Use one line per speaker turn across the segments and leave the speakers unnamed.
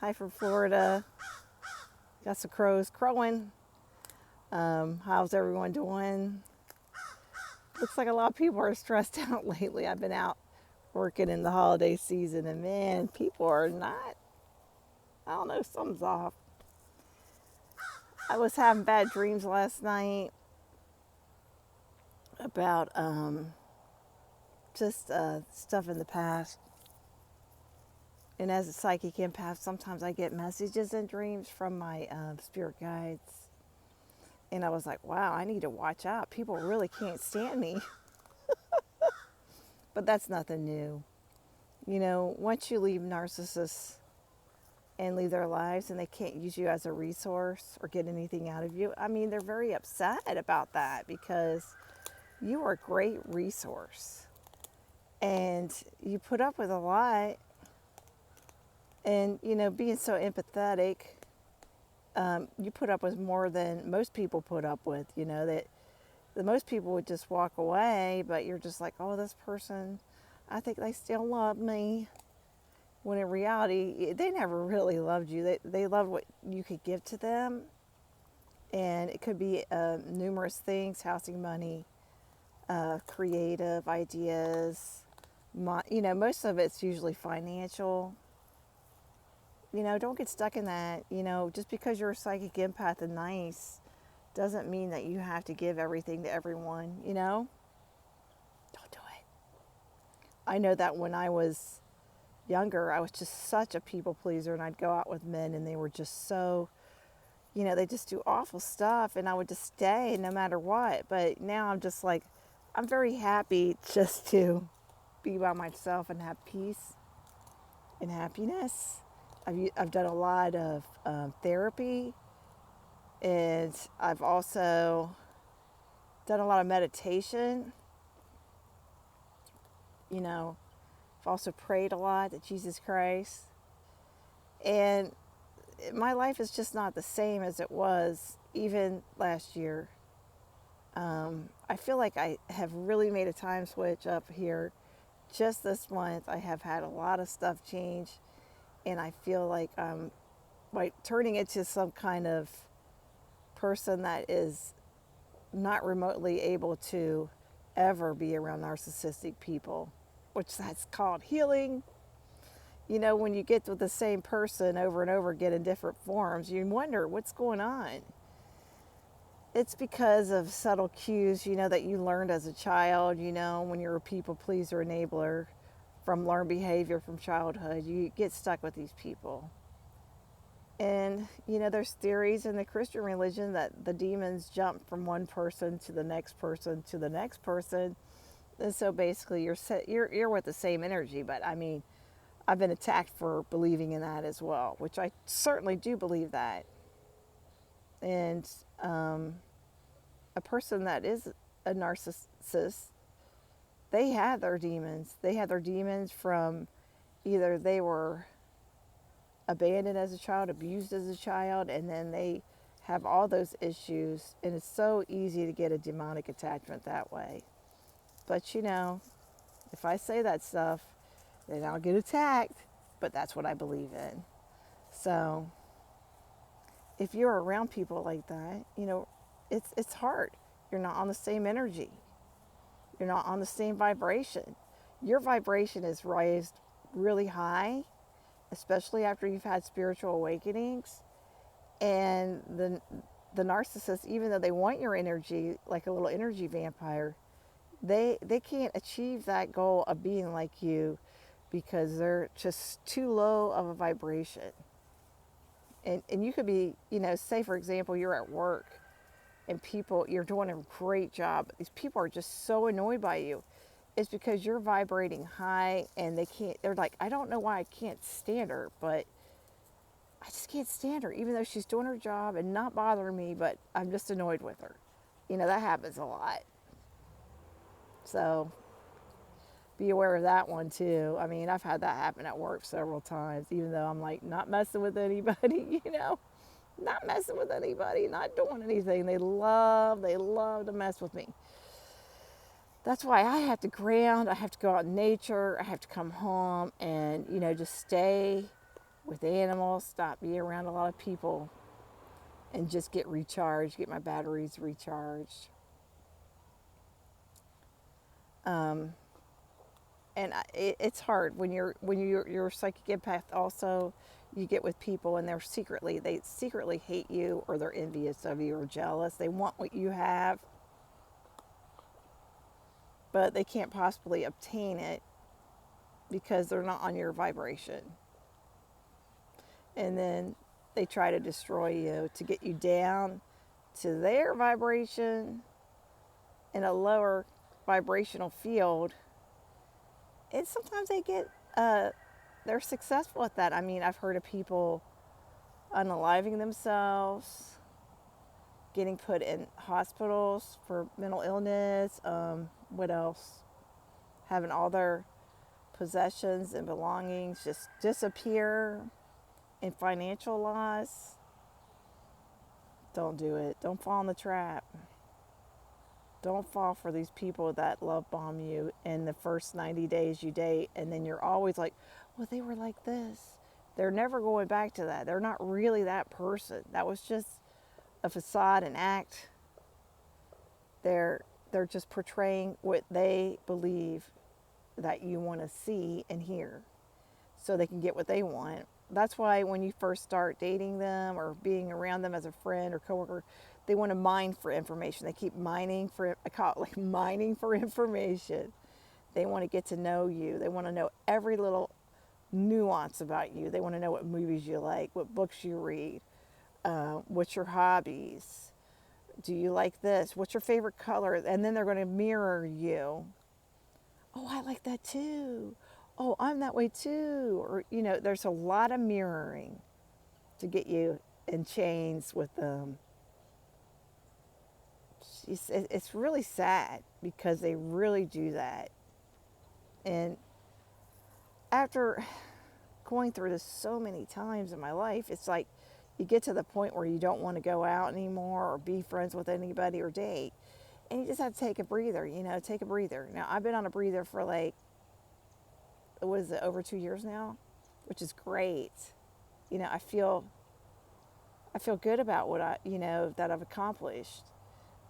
Hi from Florida. Got some crows crowing. How's everyone doing? Looks like a lot of people are stressed out lately. I've been out working in the holiday season, and man, people are not, I don't know, something's off. I was having bad dreams last night about just stuff in the past. And as a psychic empath, sometimes I get messages in dreams from my spirit guides. And I was like, wow, I need to watch out. People really can't stand me. But that's nothing new. You know, once you leave narcissists and leave their lives and they can't use you as a resource or get anything out of you, I mean, they're very upset about that because you are a great resource. And you put up with a lot. And, you know, being so empathetic, you put up with more than most people put up with, you know, that most people would just walk away, but you're just like, oh, this person, I think they still love me. When in reality, they never really loved you. They loved what you could give to them. And it could be numerous things, housing, money, creative ideas. You know, most of it's usually financial. You know, don't get stuck in that. You know, just because you're a psychic empath and nice doesn't mean that you have to give everything to everyone, you know? Don't do it. I know that when I was younger, I was just such a people pleaser, and I'd go out with men and they were just so, you know, they just do awful stuff, and I would just stay no matter what. But now I'm just like, I'm very happy just to be by myself and have peace and happiness. I've done a lot of therapy, and I've also done a lot of meditation. You know, I've also prayed a lot to Jesus Christ. And my life is just not the same as it was even last year. I feel like I have really made a time switch up here. Just this month, I have had a lot of stuff change. And I feel like I'm turning into some kind of person that is not remotely able to ever be around narcissistic people, which that's called healing. You know, when you get with the same person over and over again in different forms, you wonder what's going on. It's because of subtle cues, you know, that you learned as a child, you know, when you're a people pleaser, enabler, from learned behavior from childhood. You get stuck with these people. And, you know, there's theories in the Christian religion that the demons jump from one person to the next person to the next person. And so basically you're with the same energy. But I mean, I've been attacked for believing in that as well, which I certainly do believe that. And a person that is a narcissist, they have their demons. They have their demons from either they were abandoned as a child, abused as a child, and then they have all those issues. And it's so easy to get a demonic attachment that way. But you know, if I say that stuff, then I'll get attacked. But that's what I believe in. So if you're around people like that, you know, it's hard. You're not on the same energy. You're not on the same vibration. Your vibration is raised really high, especially after you've had spiritual awakenings. And the narcissist, even though they want your energy, like a little energy vampire, they can't achieve that goal of being like you because they're just too low of a vibration. And you could be, you know, say for example, you're at work and you're doing a great job, but these people are just so annoyed by you. It's because you're vibrating high and they're like, I don't know why I can't stand her, but I just can't stand her, even though she's doing her job and not bothering me, but I'm just annoyed with her. You know, that happens a lot. So be aware of that one too. I mean, I've had that happen at work several times, even though I'm like not messing with anybody, you know, not messing with anybody, not doing anything. They love to mess with me. That's why I have to ground. I have to go out in nature. I have to come home and, you know, just stay with animals, not be around a lot of people, and just get recharged, get my batteries recharged. Um, and it's hard when you're a psychic empath. Also, you get with people and they secretly hate you, or they're envious of you or jealous. They want what you have, but they can't possibly obtain it because they're not on your vibration. And then they try to destroy you to get you down to their vibration in a lower vibrational field. And sometimes they're successful at that. I mean, I've heard of people unaliving themselves, getting put in hospitals for mental illness. What else? Having all their possessions and belongings just disappear, and financial loss. Don't do it. Don't fall in the trap. Don't fall for these people that love bomb you in the first 90 days you date, and then you're always like, well, they were like this. They're never going back to that. They're not really that person. That was just a facade, an act. They're just portraying what they believe that you want to see and hear so they can get what they want. That's why when you first start dating them or being around them as a friend or coworker, they want to mine for information. They keep mining for, I call it like mining for information. They want to get to know you. They want to know every little nuance about you. They want to know what movies you like, what books you read, what's your hobbies. Do you like this? What's your favorite color? And then they're going to mirror you. Oh, I like that too. Oh, I'm that way too. Or, there's a lot of mirroring to get you in chains with them. It's really sad because they really do that. And after going through this so many times in my life, it's like you get to the point where you don't want to go out anymore or be friends with anybody or date. And you just have to take a breather, take a breather. Now, I've been on a breather for over 2 years now, which is great. I feel good about what that I've accomplished.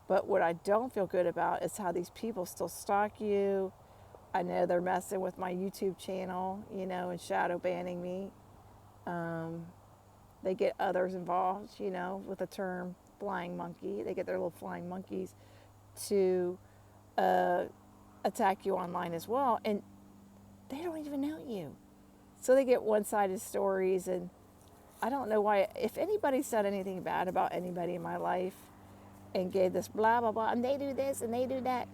But what I don't feel good about is how these people still stalk you. I know they're messing with my YouTube channel, and shadow banning me. They get others involved, with the term flying monkey. They get their little flying monkeys to attack you online as well. And they don't even know you. So they get one-sided stories, and I don't know why. If anybody said anything bad about anybody in my life and gave this blah, blah, blah, and they do this and they do that,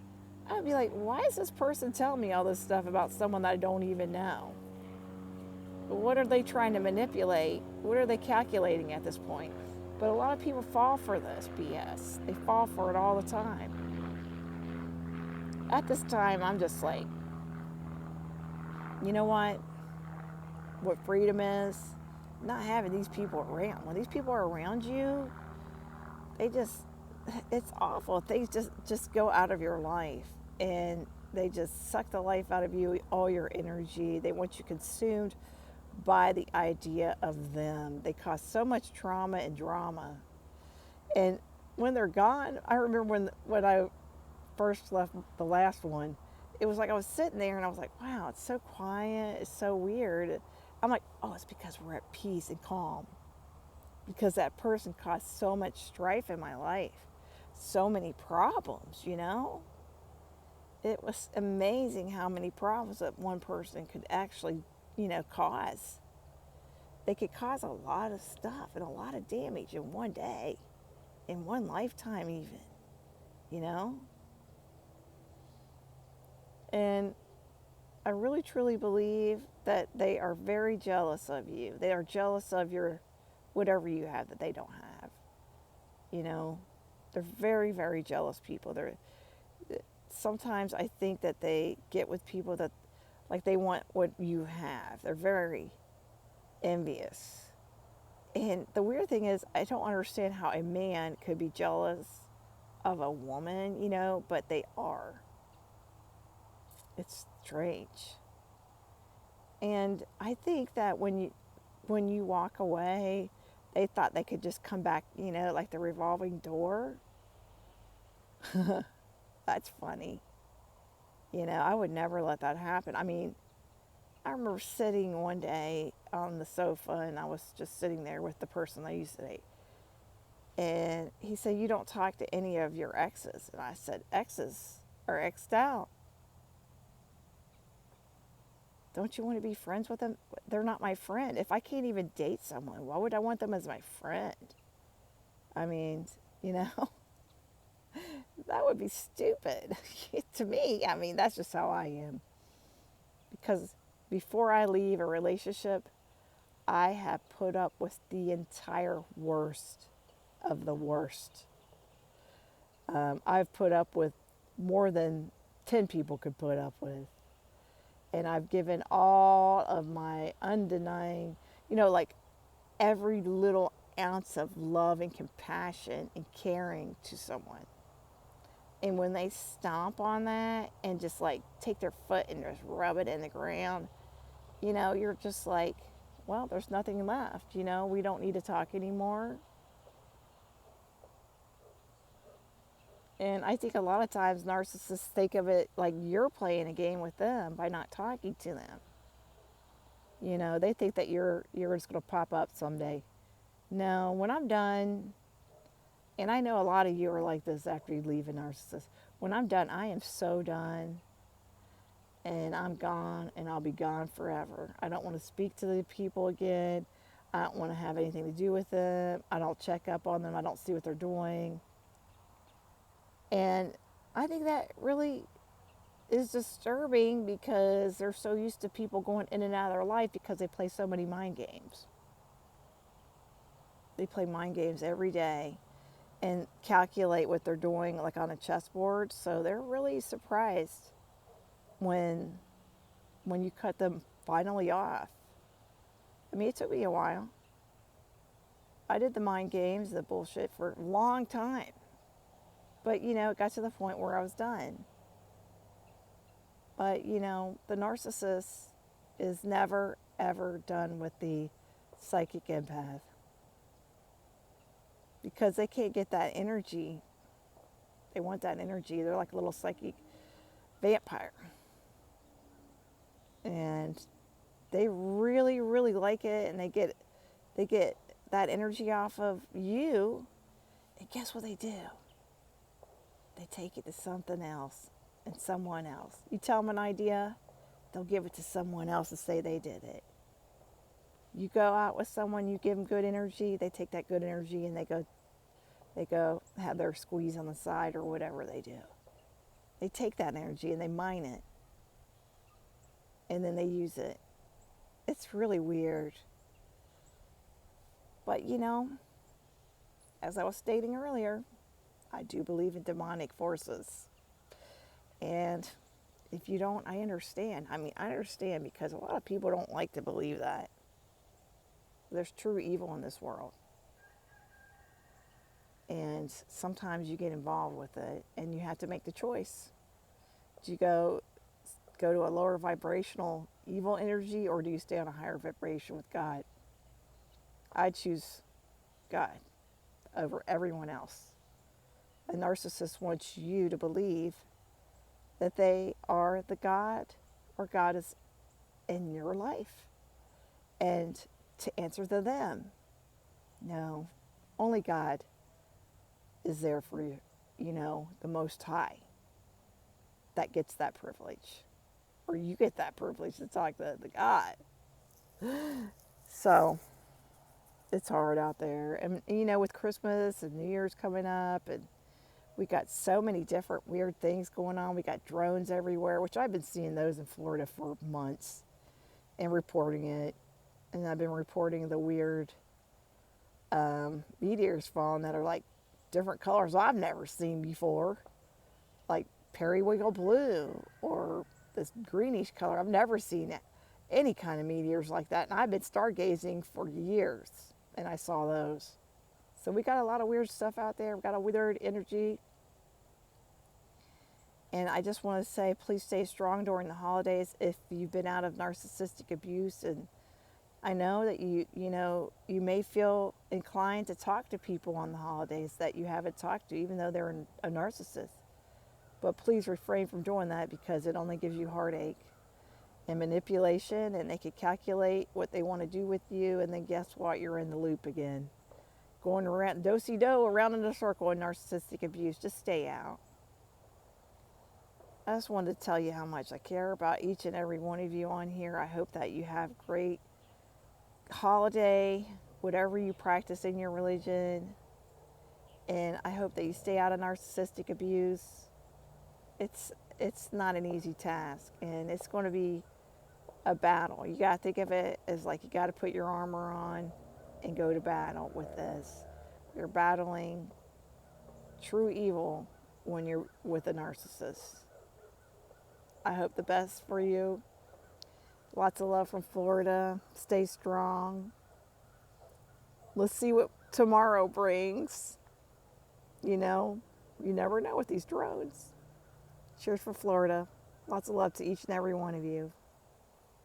I'd be like, why is this person telling me all this stuff about someone that I don't even know? What are they trying to manipulate? What are they calculating at this point? But a lot of people fall for this BS. They fall for it all the time. At this time, I'm just like, you know what? What freedom is? Not having these people around. When these people are around you, it's awful. They just go out of your life, and they just suck the life out of you, all your energy. They want you consumed by the idea of them. They cause so much trauma and drama. And when they're gone, I remember when I first left the last one, it was like I was sitting there and I was like, wow, it's so quiet, it's so weird. I'm like, oh, it's because we're at peace and calm. Because that person caused so much strife in my life, so many problems, It was amazing how many problems that one person could actually, cause. They could cause a lot of stuff and a lot of damage in one day, in one lifetime even, And I really truly believe that they are very jealous of you. They are jealous of your whatever you have that they don't have. They're very, very jealous people. Sometimes I think that they get with people that like they want what you have. They're very envious. And the weird thing is, I don't understand how a man could be jealous of a woman, but they are. It's strange. And I think that when when you walk away, they thought they could just come back, like the revolving door. That's funny. I would never let that happen. I mean, I remember sitting one day on the sofa, and I was just sitting there with the person I used to date. And he said, "You don't talk to any of your exes." And I said, "Exes are exed out. Don't you want to be friends with them? They're not my friend. If I can't even date someone, why would I want them as my friend? I mean, you know, that would be stupid to me. I mean, that's just how I am. Because before I leave a relationship, I have put up with the entire worst of the worst. I've put up with more than 10 people could put up with. And I've given all of my undenying, like every little ounce of love and compassion and caring to someone. And when they stomp on that and just like take their foot and just rub it in the ground, you're just like, well, there's nothing left. We don't need to talk anymore. And I think a lot of times narcissists think of it like you're playing a game with them by not talking to them. They think that you're just going to pop up someday. No, when I'm done, and I know a lot of you are like this after you leave a narcissist. When I'm done, I am so done. And I'm gone, and I'll be gone forever. I don't want to speak to the people again. I don't want to have anything to do with them. I don't check up on them. I don't see what they're doing. And I think that really is disturbing because they're so used to people going in and out of their life because they play so many mind games. They play mind games every day and calculate what they're doing like on a chessboard. So they're really surprised when you cut them finally off. I mean, it took me a while. I did the mind games, the bullshit for a long time. But, it got to the point where I was done. But, the narcissist is never, ever done with the psychic empath. Because they can't get that energy. They want that energy. They're like a little psychic vampire. And they really, really like it. And they get that energy off of you. And guess what they do? They take it to something else and someone else. You tell them an idea, they'll give it to someone else and say they did it. You go out with someone, you give them good energy, they take that good energy and they go have their squeeze on the side or whatever they do. They take that energy and they mine it. And then they use it. It's really weird. But as I was stating earlier, I do believe in demonic forces. And if you don't, I understand. I mean, I understand because a lot of people don't like to believe that. There's true evil in this world. And sometimes you get involved with it and you have to make the choice. Do you go to a lower vibrational evil energy or do you stay on a higher vibration with God? I choose God over everyone else. A narcissist wants you to believe that they are the God or God is in your life and to answer to them. No, only God is there for you, the Most High. That gets that privilege. Or you get that privilege to talk to the God. So, it's hard out there. And, with Christmas and New Year's coming up, and we got so many different weird things going on. We got drones everywhere, which I've been seeing those in Florida for months and reporting it. And I've been reporting the weird meteors falling that are like different colors I've never seen before. Like periwinkle blue or this greenish color. I've never seen any kind of meteors like that. And I've been stargazing for years and I saw those. So we got a lot of weird stuff out there. We got a weird energy. And I just want to say, please stay strong during the holidays if you've been out of narcissistic abuse and I know that you may feel inclined to talk to people on the holidays that you haven't talked to, even though they're a narcissist. But please refrain from doing that because it only gives you heartache and manipulation, and they can calculate what they want to do with you, and then guess what? You're in the loop again. Going around, do-si-do, around in a circle in narcissistic abuse. Just stay out. I just wanted to tell you how much I care about each and every one of you on here. I hope that you have great holiday, whatever you practice in your religion, and I hope that you stay out of narcissistic abuse. It's not an easy task, and it's going to be a battle. You got to think of it as like you got to put your armor on and go to battle with this. You're battling true evil when you're with a narcissist. I hope the best for you. Lots of love from Florida. Stay strong. Let's see what tomorrow brings. You never know with these drones. Cheers for Florida. Lots of love to each and every one of you.